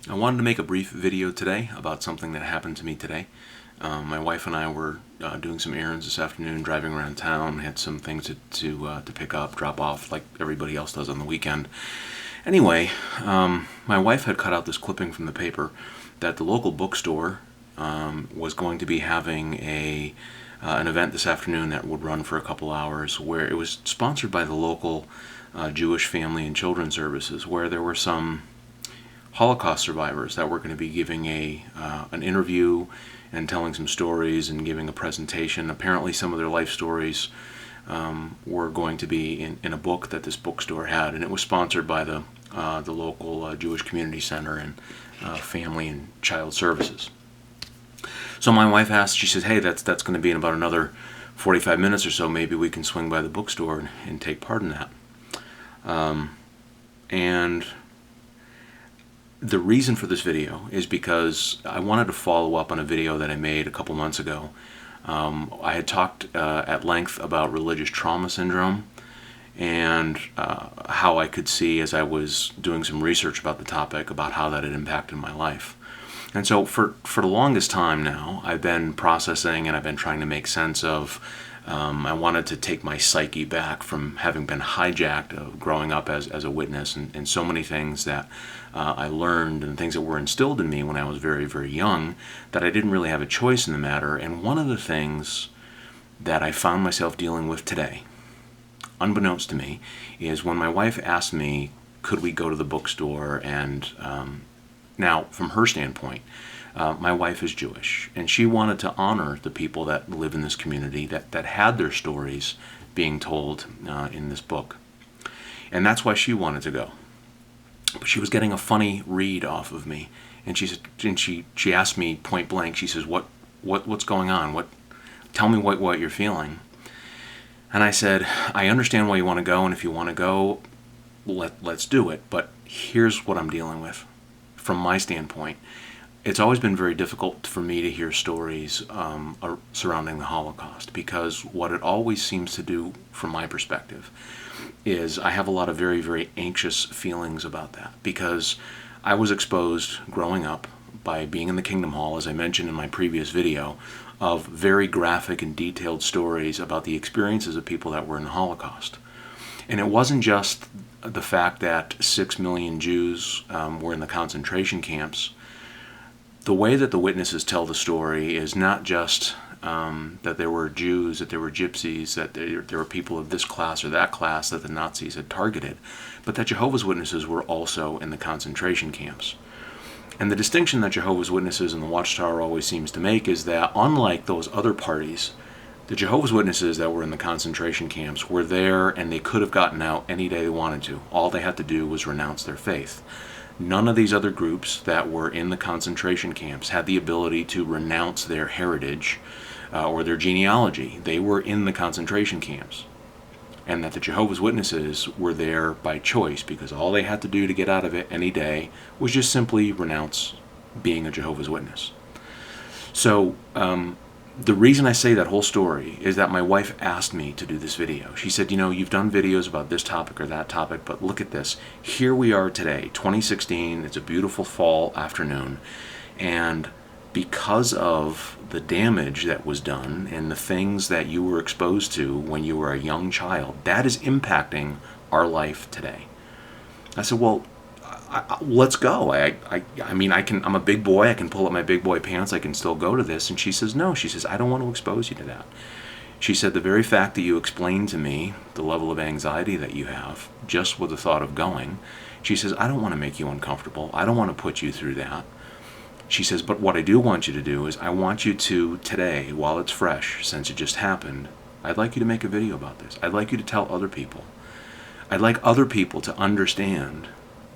I wanted to make a brief video today about something that happened to me today. My wife and I were doing some errands this afternoon, driving around town, had some things to pick up, drop off, like everybody else does on the weekend. Anyway, my wife had cut out this clipping from the paper that the local bookstore was going to be having an event this afternoon that would run for a couple hours, where it was sponsored by the local Jewish Family and Children's Services, where there were some Holocaust survivors that were going to be giving an interview and telling some stories and giving a presentation. Apparently some of their life stories were going to be in a book that this bookstore had, and it was sponsored by the local Jewish Community Center and Family and Child Services. So my wife asked, she says, hey, that's going to be in about another 45 minutes or so. Maybe we can swing by the bookstore and take part in that. And the reason for this video is because I wanted to follow up on a video that I made a couple months ago. I had talked at length about religious trauma syndrome and how I could see, as I was doing some research about the topic, about how that had impacted my life. And so for the longest time now, I've been processing and I've been trying to make sense of, I wanted to take my psyche back from having been hijacked of growing up as a witness, and so many things that I learned and things that were instilled in me when I was very, very young, that I didn't really have a choice in the matter. And one of the things that I found myself dealing with today, unbeknownst to me, is when my wife asked me, could we go to the bookstore? And now, from her standpoint, my wife is Jewish, and she wanted to honor the people that live in this community that had their stories being told in this book. And that's why she wanted to go. But she was getting a funny read off of me, and she asked me point blank, she says, what's going on? Tell me what you're feeling. And I said, I understand why you want to go, and if you want to go, let's do it. But here's what I'm dealing with. From my standpoint, it's always been very difficult for me to hear stories surrounding the Holocaust, because what it always seems to do, from my perspective, is I have a lot of very, very anxious feelings about that, because I was exposed growing up by being in the Kingdom Hall, as I mentioned in my previous video, of very graphic and detailed stories about the experiences of people that were in the Holocaust. And it wasn't just the fact that 6 million Jews were in the concentration camps. The way that the witnesses tell the story is not just that there were Jews, that there were gypsies, that there were people of this class or that class that the Nazis had targeted, but that Jehovah's Witnesses were also in the concentration camps. And the distinction that Jehovah's Witnesses and the Watchtower always seems to make is that, unlike those other parties, the Jehovah's Witnesses that were in the concentration camps were there, and they could have gotten out any day they wanted to. All they had to do was renounce their faith. None of these other groups that were in the concentration camps had the ability to renounce their heritage or their genealogy. They were in the concentration camps. And that the Jehovah's Witnesses were there by choice, because all they had to do to get out of it any day was just simply renounce being a Jehovah's Witness. So the reason I say that whole story is that my wife asked me to do this video. She said, you know, you've done videos about this topic or that topic, but look at this. Here we are today, 2016. It's a beautiful fall afternoon. And because of the damage that was done and the things that you were exposed to when you were a young child, that is impacting our life today. I said, well, let's go. I mean, I'm a big boy. I can pull up my big boy pants. I can still go to this. And she says, no. She says, I don't want to expose you to that. She said, the very fact that you explained to me the level of anxiety that you have just with the thought of going, she says, I don't want to make you uncomfortable. I don't want to put you through that. She says, but what I do want you to do is I want you to, today, while it's fresh, since it just happened, I'd like you to make a video about this. I'd like you to tell other people. I'd like other people to understand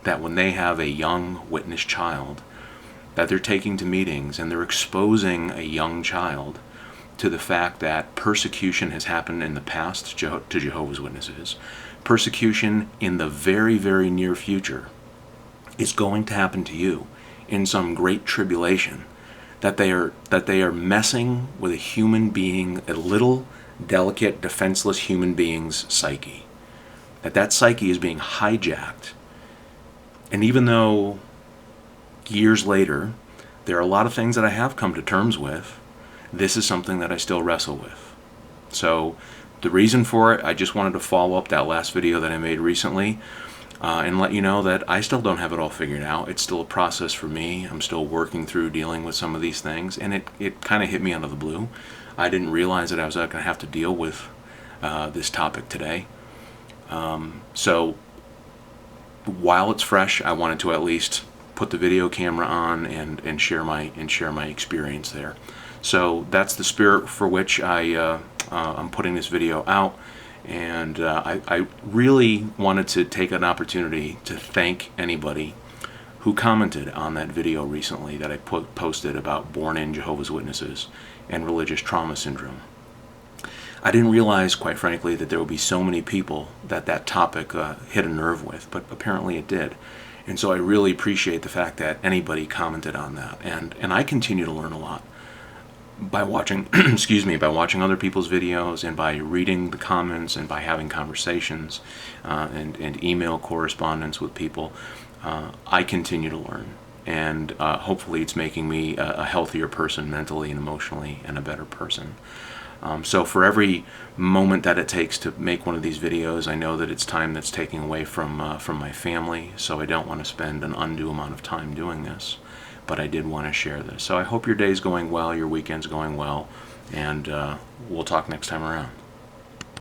that when they have a young witness child that they're taking to meetings and they're exposing a young child to the fact that persecution has happened in the past to Jehovah's Witnesses, persecution in the very, very near future is going to happen to you in some great tribulation, that they are messing with a human being, a little delicate, defenseless human being's psyche. That psyche is being hijacked. And even though years later, there are a lot of things that I have come to terms with. This is something that I still wrestle with. So the reason for it, I just wanted to follow up that last video that I made recently and let you know that I still don't have it all figured out. It's still a process for me. I'm still working through dealing with some of these things, and it kind of hit me out of the blue. I didn't realize that I was going to have to deal with this topic today. So while it's fresh, I wanted to at least put the video camera on and share my experience there. So that's the spirit for which I'm putting this video out, and I really wanted to take an opportunity to thank anybody who commented on that video recently that I posted about born-in Jehovah's Witnesses and religious trauma syndrome. I didn't realize, quite frankly, that there would be so many people that topic hit a nerve with, but apparently it did. And so I really appreciate the fact that anybody commented on that, and I continue to learn a lot by watching by watching other people's videos, and by reading the comments, and by having conversations and email correspondence with people. I continue to learn, and hopefully it's making me a healthier person mentally and emotionally, and a better person. So for every moment that it takes to make one of these videos, I know that it's time that's taking away from my family, so I don't want to spend an undue amount of time doing this. But I did want to share this. So I hope your day's going well, your weekend's going well, and we'll talk next time around.